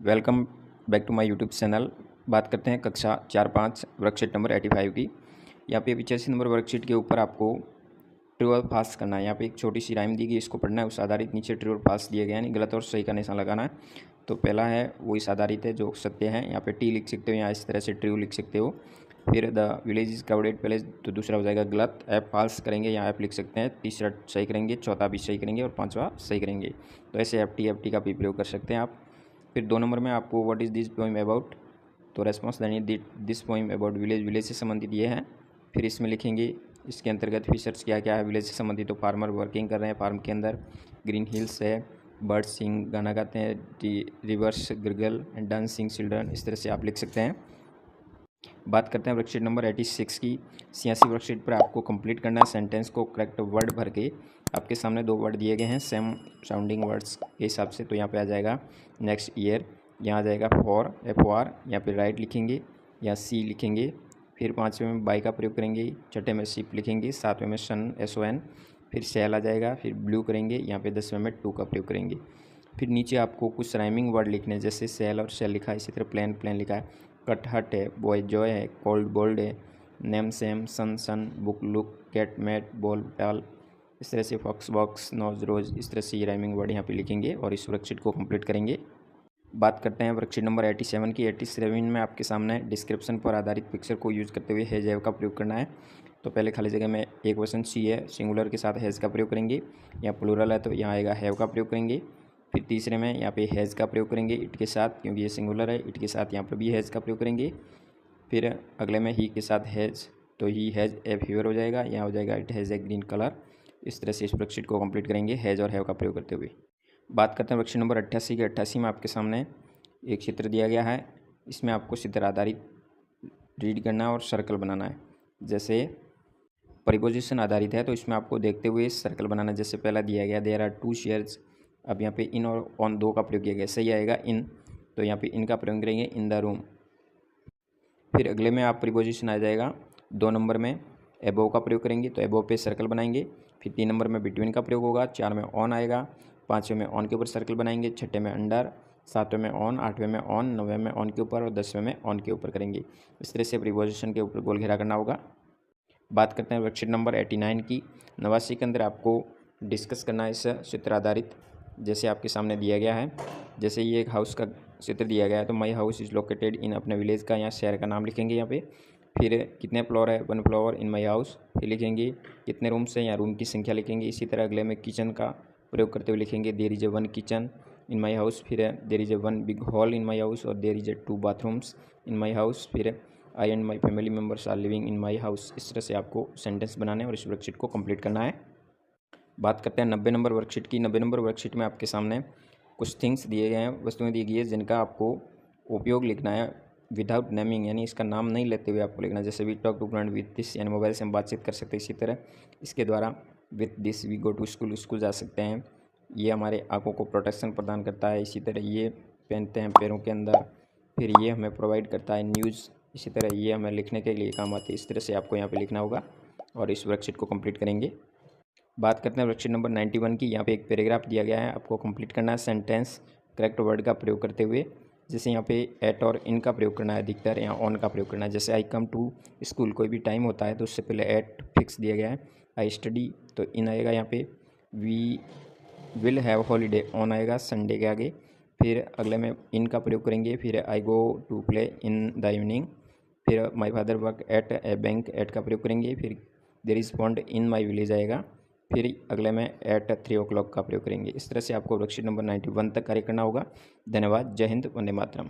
Welcome back to my YouTube channel. बात करते हैं कक्षा 4-5 वर्कशीट नंबर 85 की। यहाँ पे 85 नंबर वर्कशीट के ऊपर आपको ट्रू और फाल्स करना है। यहाँ पे एक छोटी सी राइम दी गई, इसको पढ़ना है। उस आधारित नीचे ट्रू और फाल्स दिए गए हैं, यानी गलत और सही का निशान लगाना है। तो पहला है वो इस आधारित है जो सत्य है। यहाँ पे टी लिख सकते हो, यहाँ इस तरह से ट्रू लिख सकते हो। फिर the village is crowded place, तो दूसरा हो जाएगा गलत। ऐप फाल्स करेंगे, यहाँ ऐप लिख सकते हैं। तीसरा सही करेंगे, चौथा भी सही करेंगे और पाँचवा सही करेंगे। तो ऐसे एफ टी का भी प्रयोग कर सकते हैं आप। फिर 2 नंबर में आपको what is this poem about, तो रेस्पॉन्स देनी this poem about village, village से संबंधित ये हैं। फिर इसमें लिखेंगे इसके अंतर्गत फीचर्स क्या क्या है विलेज से संबंधित। तो फार्मर वर्किंग कर रहे हैं फार्म के अंदर, ग्रीन हिल्स है, बर्ड सिंग गाना गाते हैं, रिवर्स गिरगल एंड डांसिंग चिल्ड्रन, इस तरह से आप लिख सकते हैं। बात करते हैं वर्कशीट नंबर 86 की। 86 वर्कशीट पर आपको कंप्लीट करना है सेंटेंस को करेक्ट वर्ड भर के। आपके सामने 2 वर्ड दिए गए हैं सेम साउंडिंग वर्ड्स के हिसाब से। तो यहाँ पे आ जाएगा नेक्स्ट ईयर, यहाँ आ जाएगा फॉर, FOR, यहाँ पे राइट लिखेंगे, यहाँ सी लिखेंगे। फिर 5वें में बाई का प्रयोग करेंगे, छठे में शिप लिखेंगे, 7वें में सन SON, फिर सेल आ जाएगा, फिर ब्लू करेंगे, यहाँ पे 10वें में टू का प्रयोग करेंगे। फिर नीचे आपको कुछ राइमिंग वर्ड लिखने हैं, जैसे सेल और सेल लिखा है, इसी तरह प्लेन प्लेन लिखा है, कट हट है, बॉय जॉय है, कोल्ड बोल्ड है, name same, sun sun, book look, cat mat, ball tall, इस तरह से फॉक्स बॉक्स, नोज रोज, इस तरह से ये राइमिंग वर्ड यहाँ पे लिखेंगे और इस वर्कशीट को कंप्लीट करेंगे। बात करते हैं वर्कशीट नंबर 87 की। 87 में आपके सामने डिस्क्रिप्शन पर आधारित पिक्चर को यूज़ करते हुए हैज हैव का प्रयोग करना है। तो पहले खाली जगह में एक वचन सी है, सिंगुलर के साथ हैज़ का प्रयोग करेंगे। यहाँ प्लूरल है तो यहाँ आएगा हैव का प्रयोग करेंगे। फिर तीसरे में यहाँ पे हैज़ का प्रयोग करेंगे इट के साथ, क्योंकि ये सिंगुलर है, इट के साथ यहाँ पर भी हैज़ का प्रयोग करेंगे। फिर अगले में ही के साथ हैज़, तो ही हैज़ ए फीवर हो जाएगा, यहाँ हो जाएगा it has a green colour. इस तरह से इस वर्कशीट को कंप्लीट करेंगे हैज़ और हैव का प्रयोग करते हुए। बात करते हैं वर्कशीट नंबर 88 की। 88 में आपके सामने एक चित्र दिया गया है, इसमें आपको चित्र आधारित रीड करना है और सर्कल बनाना है। जैसे प्रीपोजिशन आधारित है तो इसमें आपको देखते हुए सर्कल बनाना है। जैसे पहला दिया गया देयर आर 2 चेयर्स, अब यहाँ पे इन और ऑन 2 का प्रयोग किया गया, सही आएगा इन, तो यहाँ पे इन का प्रयोग करेंगे इन द रूम। फिर अगले में आप प्रीपोजिशन आ जाएगा 2 नंबर में एबोव का प्रयोग करेंगे, तो एबोव पे सर्कल बनाएंगे। फिर 3 नंबर में बिटवीन का प्रयोग होगा, 4 में ऑन आएगा, 5वें में ऑन के ऊपर सर्कल बनाएंगे, 6ठे में अंडर, 7वें में ऑन, 8वें में ऑन, 9वें में ऑन के ऊपर और 10वें में ऑन के ऊपर करेंगे। इस तरह से प्रीपोजिशन के ऊपर गोल घेरा करना होगा। बात करते हैं वर्कशीट नंबर 89 की। 89 के अंदर आपको डिस्कस करना है इस चित्र आधारित, जैसे आपके सामने दिया गया है। जैसे ये एक हाउस का चित्र दिया गया है, तो my house is located in, अपने विलेज का यहाँ शहर का नाम लिखेंगे यहाँ पे। फिर कितने फ्लोर है, 1 फ्लोर इन माई हाउस। फिर लिखेंगे कितने रूम्स हैं, यहाँ रूम की संख्या लिखेंगे। इसी तरह अगले में किचन का प्रयोग करते हुए लिखेंगे there is a 1 kitchen in my house. फिर there is a 1 big hall in my house और there is a 2 bathrooms in my house. फिर I and my family members are living in my house. इस तरह से आपको sentence बनाने और इस वर्कशीट को कंप्लीट करना है। बात करते हैं 90 नंबर वर्कशीट की। 90 नंबर वर्कशीट में आपके सामने कुछ थिंग्स दिए गए हैं, वस्तुएं दी गई है, जिनका आपको उपयोग लिखना है विदाउट नेमिंग, यानी इसका नाम नहीं लेते हुए आपको लिखना है। जैसे we talk to friend with this, यानी मोबाइल से हम बातचीत कर सकते हैं। इसी तरह इसके द्वारा with this we go to school, school जा सकते हैं। ये हमारे आँखों को प्रोटेक्शन प्रदान करता है। इसी तरह ये पहनते हैं पैरों के अंदर। फिर ये हमें प्रोवाइड करता है न्यूज़। इसी तरह ये हमें लिखने के लिए काम आती है। इस तरह से आपको यहाँ पे लिखना होगा और इस वर्कशीट को कंप्लीट करेंगे। बात करते हैं वर्कशीट नंबर 91 की। यहाँ पे एक पैराग्राफ दिया गया है, आपको कंप्लीट करना है सेंटेंस करेक्ट वर्ड का प्रयोग करते हुए। जैसे यहाँ पे एट और इन का प्रयोग करना है अधिकतर, यहाँ ऑन का प्रयोग करना है। जैसे आई कम टू स्कूल, कोई भी टाइम होता है तो उससे पहले एट फिक्स दिया गया है। आई स्टडी, तो इन आएगा यहाँ पे। We will have holiday, on आएगा संडे के आगे। फिर अगले में इन का प्रयोग करेंगे। फिर I go to play in the evening. फिर my father work at a bank, at का प्रयोग करेंगे। फिर there is pond in my village आएगा। फिर अगले में एट 3 o'clock का प्रयोग करेंगे। इस तरह से आपको वर्कशीट नंबर 91 तक कार्य करना होगा। धन्यवाद। जय हिंद, वंदे मातरम।